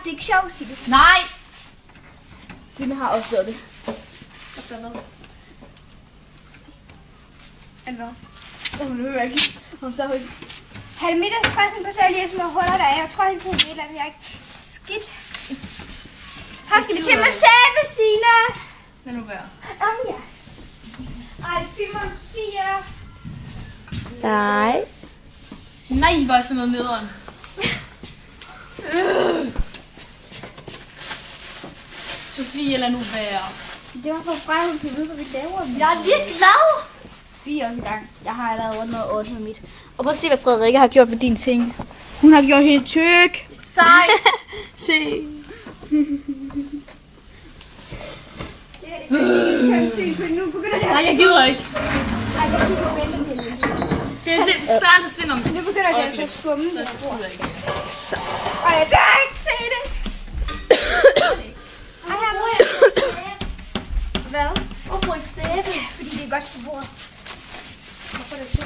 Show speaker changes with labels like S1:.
S1: det er ikke sjovt, Signe.
S2: Nej!
S3: Signe har også gjort det.
S1: Hvad?
S3: Så må du være ikke. Hun så ikke.
S1: Har det middagspressen på sig lige små huller der? Jeg tror hele tiden, det er et eller andet, jeg ikke skidt. Her skal vi til massage, Signe.
S2: Lad nu være.
S1: Ja. Ej, 4.
S3: Nej.
S2: Nej, hvor er sådan noget nederen. Sofie, lad nu være.
S1: Det var for Freja, hun kan vide, hvad vi laver.
S2: Jeg er lidt glad.
S3: 4 år i gang. Jeg har allerede ordnet mit. Og prøv at se, hvad Frederikke har gjort ved din ting. Hun har gjort hende tyk.
S2: Sej.
S3: Se.
S1: Det er ikke kønssyn, for nu begynder det
S2: Nej, jeg gider ikke.
S1: Ej, jeg kigger vente til det.
S2: Det er det, snart forsvinder om.
S1: Nu begynder det altså at skumme.
S2: Så gider jeg ikke.
S1: Ej, jeg tør ikke se det. Ej, her må jeg Hvad?
S2: Hvorfor ikke sæbe?
S1: Fordi det er godt til bordet. Hvorfor er det så?